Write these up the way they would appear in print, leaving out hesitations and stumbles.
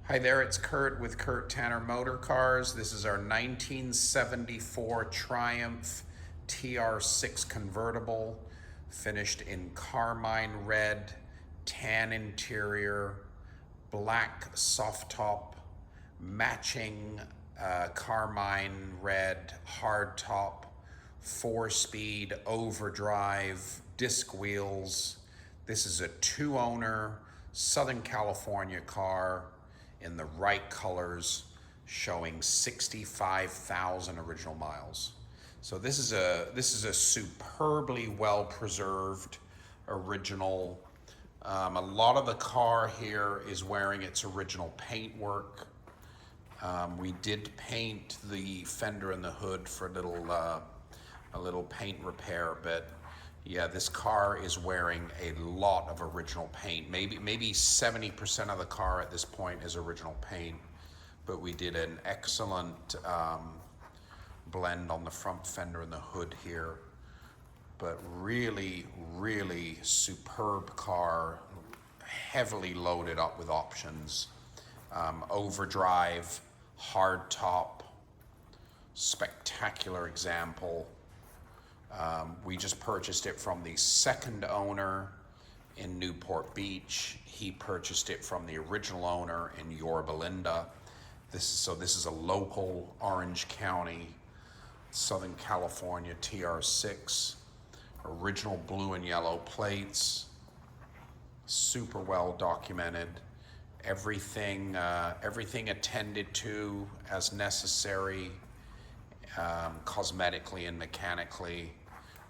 Hi there, it's Kurt with Kurt Tanner Motor Cars. This is our 1974 Triumph Tr6 Convertible, finished in Carmine red, tan interior, black soft top, matching Carmine red hardtop, 4-speed overdrive, disc wheels. This is a 2-owner Southern California car in the right colors, showing 65,000 original miles. So this is a superbly well preserved original. A lot of the car here is wearing its original paintwork. We did paint the fender and the hood for a little paint repair, but yeah, this car is wearing a lot of original paint. Maybe 70% of the car at this point is original paint, but we did an excellent blend on the front fender and the hood here. But really, really superb car, heavily loaded up with options. Overdrive, hardtop, spectacular example. We just purchased it from the second owner in Newport Beach. He purchased it from the original owner in Yorba Linda. This is a local Orange County, Southern California TR6. Original blue and yellow plates. Super well documented. Everything attended to as necessary, cosmetically and mechanically.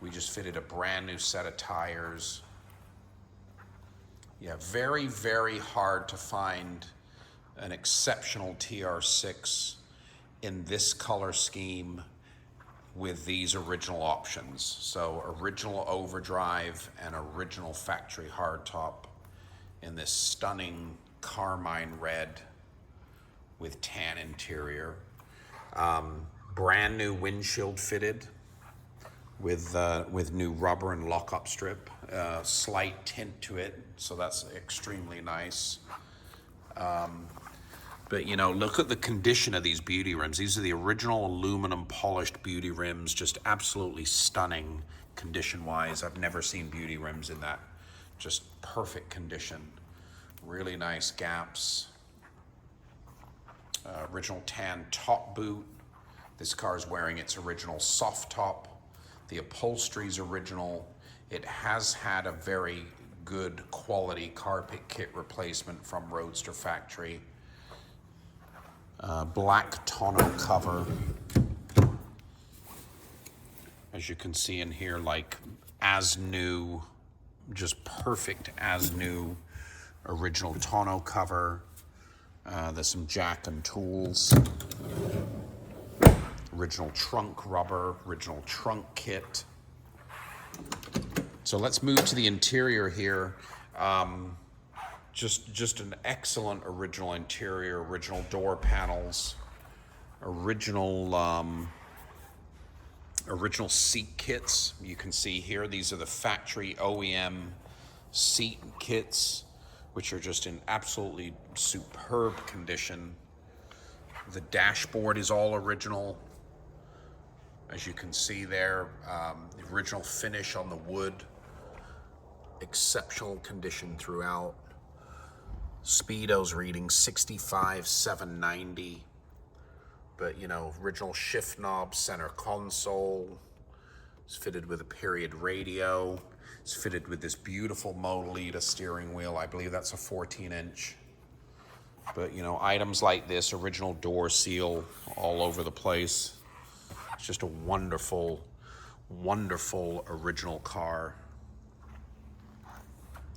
We just fitted a brand new set of tires. Yeah, very, very hard to find an exceptional TR6 in this color scheme with these original options. So original overdrive and original factory hardtop in this stunning Carmine red with tan interior. Brand new windshield fitted with new rubber and lockup strip, slight tint to it, so that's extremely nice. But you know, look at the condition of these beauty rims. These are the original aluminum polished beauty rims, just absolutely stunning condition-wise. I've never seen beauty rims in that just perfect condition. Really nice gaps. Original tan top boot. This car is wearing its original soft top. The upholstery's original. It has had a very good quality carpet kit replacement from Roadster Factory. Black tonneau cover. As you can see in here, like as new, just perfect as new original tonneau cover. There's some jack and tools. Original trunk rubber, original trunk kit. So let's move to the interior here. Just an excellent original interior, original door panels, original seat kits. You can see here, these are the factory OEM seat kits, which are just in absolutely superb condition. The dashboard is all original. As you can see there, the original finish on the wood, exceptional condition throughout. Speedo's reading 65,790, but you know, original shift knob, center console. It's fitted with a period radio. It's fitted with this beautiful Modellita steering wheel. I believe that's a 14-inch. But you know, items like this, original door seal all over the place. It's just a wonderful, wonderful original car.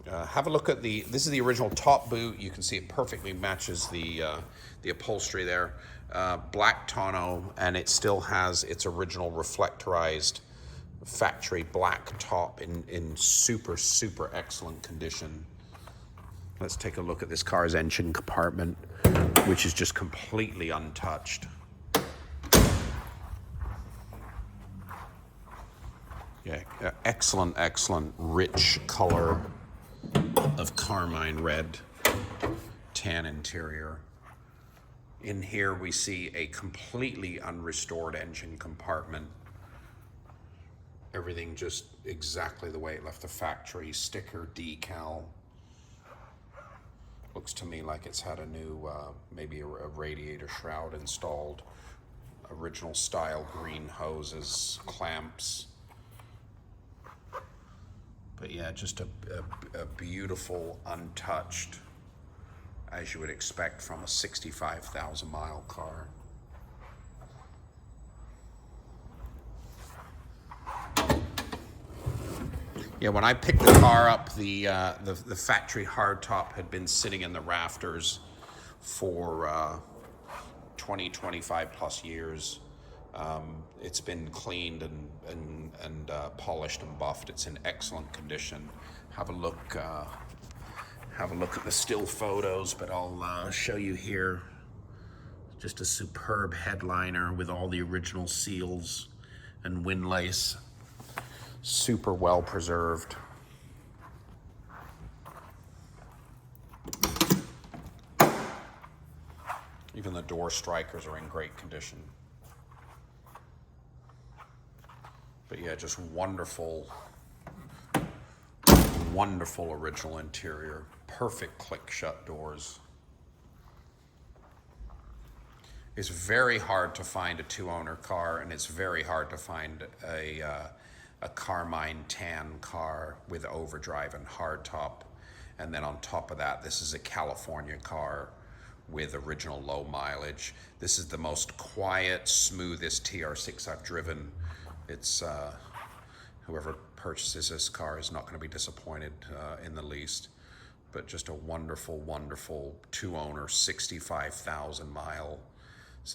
Have a look at this is the original top boot. You can see it perfectly matches the upholstery there. Black tonneau, and it still has its original reflectorized factory black top in super, super excellent condition. Let's take a look at this car's engine compartment, which is just completely untouched. Yeah, excellent, excellent, rich color of Carmine red, tan interior. In here we see a completely unrestored engine compartment. Everything just exactly the way it left the factory. Sticker, decal. Looks to me like it's had a new, maybe a radiator shroud installed. Original style green hoses, clamps. But yeah, just a beautiful, untouched, as you would expect from a 65,000 mile car. Yeah, when I picked the car up, the factory hardtop had been sitting in the rafters for 20, 25 plus years. It's been cleaned and polished and buffed. It's in excellent condition. Have a look at the still photos, but I'll show you here. Just a superb headliner with all the original seals and windlace. Super well preserved. Even the door strikers are in great condition. But yeah, just wonderful, wonderful original interior. Perfect click shut doors. It's very hard to find a two-owner car, and it's very hard to find a Carmine tan car with overdrive and hardtop. And then on top of that, this is a California car with original low mileage. This is the most quiet, smoothest TR6 I've driven. It's whoever purchases this car is not going to be disappointed in the least. But just a wonderful, wonderful two-owner, 65,000 mile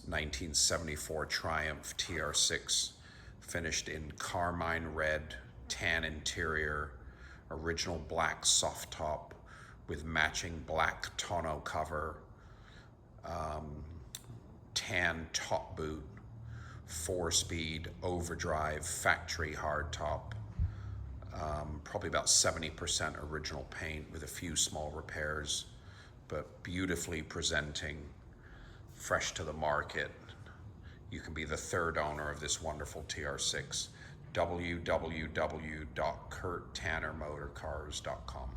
1974 Triumph TR6, finished in Carmine red, tan interior, original black soft top with matching black tonneau cover, tan top boot, 4-speed overdrive factory hardtop, probably about 70% original paint with a few small repairs, but beautifully presenting, fresh to the market. You can be the third owner of this wonderful TR6. www.kurttannermotorcars.com.